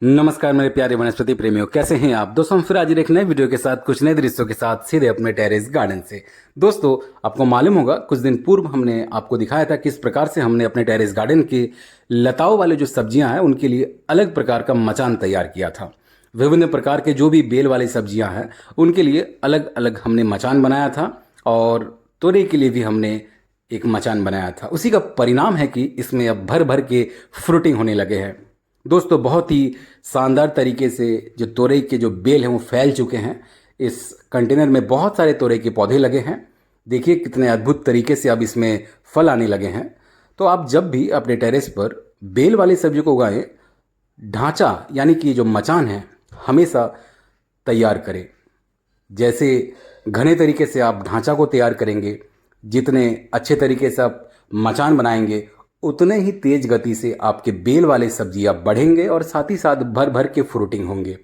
नमस्कार मेरे प्यारे वनस्पति प्रेमियों, कैसे हैं आप दोस्तों। हम फिर आज एक नए वीडियो के साथ कुछ नए दृश्यों के साथ सीधे अपने टेरेस गार्डन से। दोस्तों, आपको मालूम होगा कुछ दिन पूर्व हमने आपको दिखाया था किस प्रकार से हमने अपने टेरेस गार्डन के लताओं वाले जो सब्जियां हैं उनके लिए अलग प्रकार का मचान तैयार किया था। विभिन्न प्रकार के जो भी बेल वाली सब्जियां हैं उनके लिए अलग अलग हमने मचान बनाया था और तोरई के लिए भी हमने एक मचान बनाया था। उसी का परिणाम है कि इसमें अब भर भर के फ्रूटिंग होने लगे हैं। दोस्तों, बहुत ही शानदार तरीके से जो तोरई के जो बेल हैं वो फैल चुके हैं। इस कंटेनर में बहुत सारे तोरई के पौधे लगे हैं। देखिए कितने अद्भुत तरीके से अब इसमें फल आने लगे हैं। तो आप जब भी अपने टेरेस पर बेल वाली सब्जियों को उगाएं, ढांचा यानी कि जो मचान है हमेशा तैयार करें। जैसे घने तरीके से आप ढांचा को तैयार करेंगे, जितने अच्छे तरीके से आप मचान बनाएंगे, उतने ही तेज गति से आपके बेल वाले सब्जियां बढ़ेंगे और साथ ही साथ भर भर के फ्रूटिंग होंगे।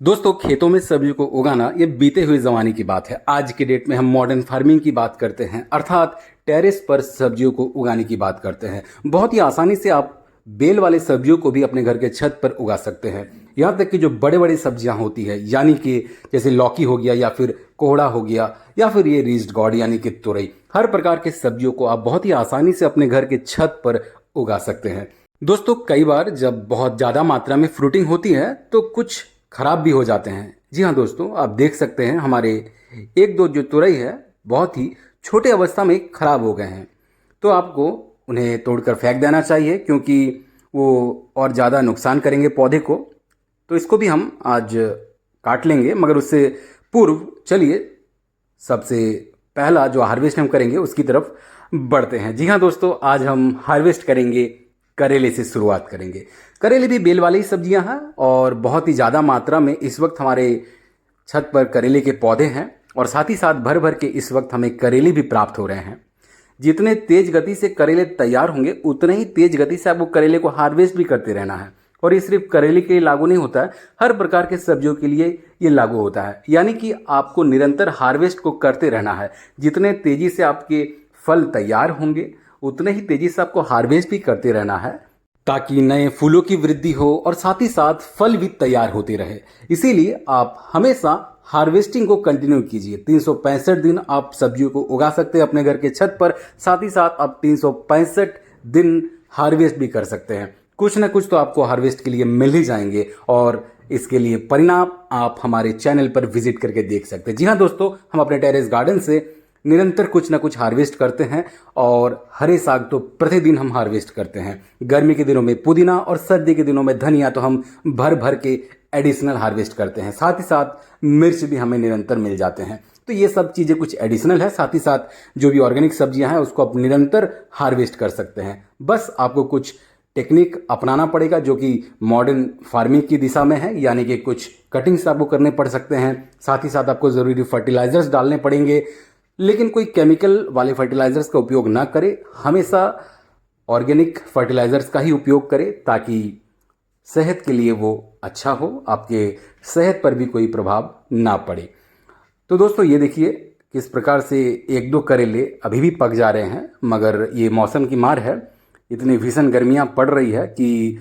दोस्तों, खेतों में सब्जियों को उगाना ये बीते हुए ज़माने की बात है। आज के डेट में हम मॉडर्न फार्मिंग की बात करते हैं, अर्थात टेरेस पर सब्जियों को उगाने की बात करते हैं। बहुत ही आसानी से आप बेल वाले सब्जियों को भी अपने घर के छत पर उगा सकते हैं। यहाँ तक कि जो बड़े बड़े सब्जियां होती है, यानी कि जैसे लौकी हो गया या फिर कोहड़ा हो गया या फिर ये रीज्ड गॉड यानी कि तुरई, हर प्रकार के सब्जियों को आप बहुत ही आसानी से अपने घर के छत पर उगा सकते हैं। दोस्तों, कई बार जब बहुत ज़्यादा मात्रा में फ्रूटिंग होती है तो कुछ खराब भी हो जाते हैं। जी हाँ दोस्तों, आप देख सकते हैं हमारे एक दो जो तुरई है बहुत ही छोटे अवस्था में खराब हो गए हैं। तो आपको उन्हें तोड़कर फेंक देना चाहिए, क्योंकि वो और ज़्यादा नुकसान करेंगे पौधे को। तो इसको भी हम आज काट लेंगे, मगर उससे पूर्व चलिए सबसे पहला जो हार्वेस्ट हम करेंगे उसकी तरफ बढ़ते हैं। जी हाँ दोस्तों, आज हम हार्वेस्ट करेंगे करेले से शुरुआत करेंगे। करेले भी बेल वाली सब्जियां हैं और बहुत ही ज़्यादा मात्रा में इस वक्त हमारे छत पर करेले के पौधे हैं और साथ ही साथ भर भर के इस वक्त हमें करेले भी प्राप्त हो रहे हैं। जितने तेज गति से करेले तैयार होंगे उतने ही तेज गति से आपको करेले को हार्वेस्ट भी करते रहना है। और ये सिर्फ करेले के लिए लागू नहीं होता है, हर प्रकार के सब्जियों के लिए ये लागू होता है। यानी कि आपको निरंतर हार्वेस्ट को करते रहना है। जितने तेजी से आपके फल तैयार होंगे उतने ही तेजी से आपको हार्वेस्ट भी करते रहना है, ताकि नए फूलों की वृद्धि हो और साथ ही साथ फल भी तैयार होते रहे। इसीलिए आप हमेशा हार्वेस्टिंग को कंटिन्यू कीजिए। 365 दिन आप सब्जियों को उगा सकते हैं अपने घर के छत पर, साथ ही साथ आप 365 दिन हार्वेस्ट भी कर सकते हैं। कुछ ना कुछ तो आपको हार्वेस्ट के लिए मिल ही जाएंगे और इसके लिए परिणाम आप हमारे चैनल पर विजिट करके देख सकते हैं। जी हाँ दोस्तों, हम अपने टेरेस गार्डन से निरंतर कुछ ना कुछ हार्वेस्ट करते हैं और हरे साग तो प्रतिदिन हम हार्वेस्ट करते हैं। गर्मी के दिनों में पुदीना और सर्दी के दिनों में धनिया तो हम भर भर के एडिशनल हार्वेस्ट करते हैं। साथ ही साथ मिर्च भी हमें निरंतर मिल जाते हैं। तो ये सब चीज़ें कुछ एडिशनल है। साथ ही साथ जो भी ऑर्गेनिक सब्जियां हैं उसको आप निरंतर हार्वेस्ट कर सकते हैं। बस आपको कुछ टेक्निक अपनाना पड़ेगा जो कि मॉडर्न फार्मिंग की दिशा में है, यानी कि कुछ कटिंग्स आपको करने पड़ सकते हैं। साथ ही साथ आपको ज़रूरी फर्टिलाइजर्स डालने पड़ेंगे, लेकिन कोई केमिकल वाले फर्टिलाइजर्स का उपयोग ना करें। हमेशा ऑर्गेनिक फर्टिलाइजर्स का ही उपयोग करें ताकि सेहत के लिए वो अच्छा हो, आपके सेहत पर भी कोई प्रभाव ना पड़े। तो दोस्तों, ये देखिए किस प्रकार से एक दो करेले अभी भी पक जा रहे हैं, मगर ये मौसम की मार है। इतनी भीषण गर्मियाँ पड़ रही है कि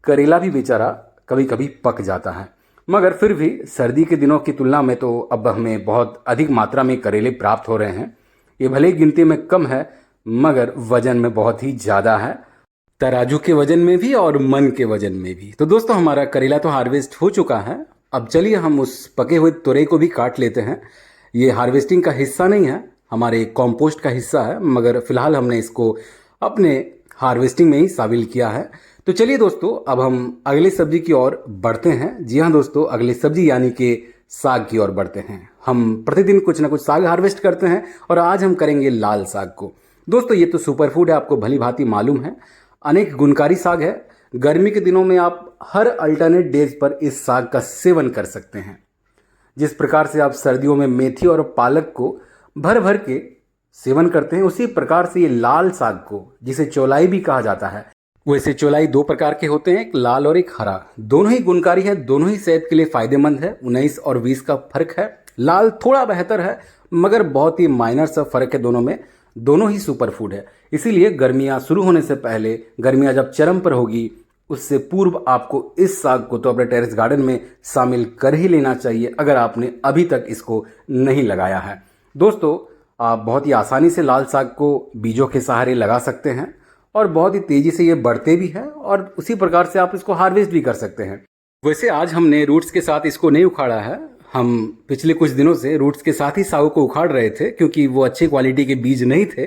करेला भी बेचारा कभी कभी पक जाता है। मगर फिर भी सर्दी के दिनों की तुलना में तो अब हमें बहुत अधिक मात्रा में करेले प्राप्त हो रहे हैं। ये भले ही गिनती में कम है मगर वजन में बहुत ही ज़्यादा है, तराजू के वजन में भी और मन के वजन में भी। तो दोस्तों, हमारा करेला तो हार्वेस्ट हो चुका है। अब चलिए हम उस पके हुए तुरई को भी काट लेते हैं। ये हार्वेस्टिंग का हिस्सा नहीं है, हमारे कॉम्पोस्ट का हिस्सा है, मगर फिलहाल हमने इसको अपने हार्वेस्टिंग में ही शामिल किया है। तो चलिए दोस्तों, अब हम अगली सब्जी की ओर बढ़ते हैं। जी हाँ दोस्तों, अगली सब्जी यानी कि साग की ओर बढ़ते हैं। हम प्रतिदिन कुछ ना कुछ साग हार्वेस्ट करते हैं और आज हम करेंगे लाल साग को। दोस्तों, ये तो सुपर फूड है, आपको भली भांति मालूम है। अनेक गुणकारी साग है। गर्मी के दिनों में आप हर अल्टरनेट डेज पर इस साग का सेवन कर सकते हैं। जिस प्रकार से आप सर्दियों में मेथी और पालक को भर भर के सेवन करते हैं, उसी प्रकार से ये लाल साग को, जिसे चौलाई भी कहा जाता है, वैसे चौलाई दो प्रकार के होते हैं, एक लाल और एक हरा। दोनों ही गुणकारी है, दोनों ही सेहत के लिए फायदेमंद है। 19 और 20 का फर्क है। लाल थोड़ा बेहतर है मगर बहुत ही माइनर सा फर्क है दोनों में। दोनों ही सुपर फूड है। इसीलिए गर्मियाँ शुरू होने से पहले, गर्मियाँ जब चरम पर होगी उससे पूर्व आपको इस साग को तो अपने टेरेस गार्डन में शामिल कर ही लेना चाहिए अगर आपने अभी तक इसको नहीं लगाया है। दोस्तों, आप बहुत ही आसानी से लाल साग को बीजों के सहारे लगा सकते हैं और बहुत ही तेज़ी से ये बढ़ते भी हैं और उसी प्रकार से आप इसको हार्वेस्ट भी कर सकते हैं। वैसे आज हमने रूट्स के साथ इसको नहीं उखाड़ा है। हम पिछले कुछ दिनों से रूट्स के साथ ही सागों को उखाड़ रहे थे क्योंकि वो अच्छे क्वालिटी के बीज नहीं थे।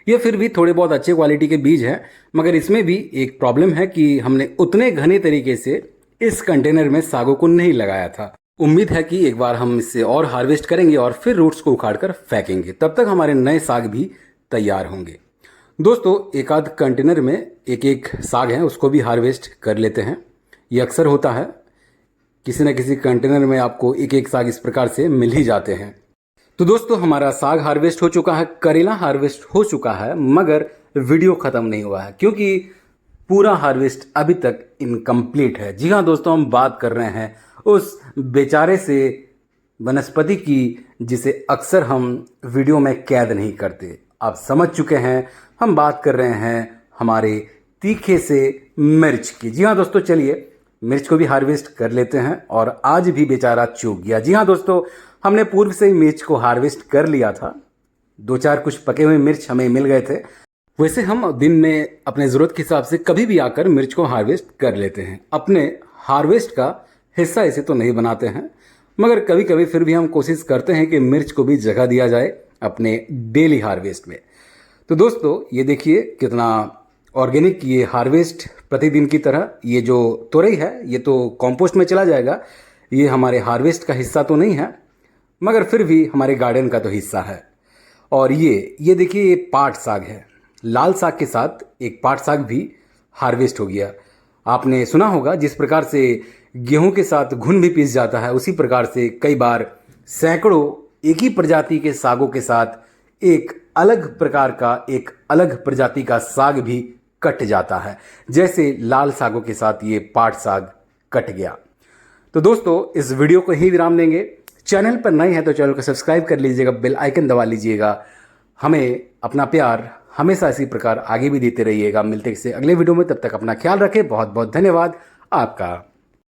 ये फिर भी थोड़े बहुत अच्छे क्वालिटी के बीज हैं, मगर इसमें भी एक प्रॉब्लम है कि हमने उतने घने तरीके से इस कंटेनर में सागों को नहीं लगाया था। उम्मीद है कि एक बार हम इससे और हार्वेस्ट करेंगे और फिर रूट्स को उखाड़ कर फेंकेंगे, तब तक हमारे नए साग भी तैयार होंगे। दोस्तों, एक आध कंटेनर में एक एक साग है उसको भी हार्वेस्ट कर लेते हैं। ये अक्सर होता है, किसी न किसी कंटेनर में आपको एक एक साग इस प्रकार से मिल ही जाते हैं। तो दोस्तों, हमारा साग हार्वेस्ट हो चुका है, करेला हार्वेस्ट हो चुका है, मगर वीडियो ख़त्म नहीं हुआ है क्योंकि पूरा हार्वेस्ट अभी तक इनकम्प्लीट है। जी हाँ दोस्तों, हम बात कर रहे हैं उस बेचारे से वनस्पति की जिसे अक्सर हम वीडियो में कैद नहीं करते। आप समझ चुके हैं, हम बात कर रहे हैं हमारे तीखे से मिर्च की। जी हाँ दोस्तों, चलिए मिर्च को भी हार्वेस्ट कर लेते हैं और आज भी बेचारा चूक गया। जी हाँ दोस्तों, हमने पूर्व से ही मिर्च को हार्वेस्ट कर लिया था। 2-4 कुछ पके हुए मिर्च हमें मिल गए थे। वैसे हम दिन में अपने ज़रूरत के हिसाब से कभी भी आकर मिर्च को हार्वेस्ट कर लेते हैं। अपने हार्वेस्ट का हिस्सा इसे तो नहीं बनाते हैं, मगर कभी कभी फिर भी हम कोशिश करते हैं कि मिर्च को भी जगह दिया जाए अपने डेली हार्वेस्ट में। तो दोस्तों, ये देखिए कितना ऑर्गेनिक ये हार्वेस्ट प्रतिदिन की तरह। ये जो तोरई है ये तो कंपोस्ट में चला जाएगा, ये हमारे हार्वेस्ट का हिस्सा तो नहीं है, मगर फिर भी हमारे गार्डन का तो हिस्सा है। और ये देखिए, ये पाट साग है। लाल साग के साथ एक पाट साग भी हार्वेस्ट हो गया। आपने सुना होगा जिस प्रकार से गेहूं के साथ घुन भी पीस जाता है, उसी प्रकार से कई बार सैकड़ों एक ही प्रजाति के सागों के साथ एक अलग प्रकार का एक अलग प्रजाति का साग भी कट जाता है। जैसे लाल सागों के साथ ये पाट साग कट गया। तो दोस्तों, इस वीडियो को ही विराम देंगे। चैनल पर नए हैं तो चैनल को सब्सक्राइब कर लीजिएगा, बेल आइकन दबा लीजिएगा। हमें अपना प्यार हमेशा इसी प्रकार आगे भी देते रहिएगा। मिलते हैं अगले वीडियो में, तब तक अपना ख्याल रखें। बहुत बहुत धन्यवाद आपका।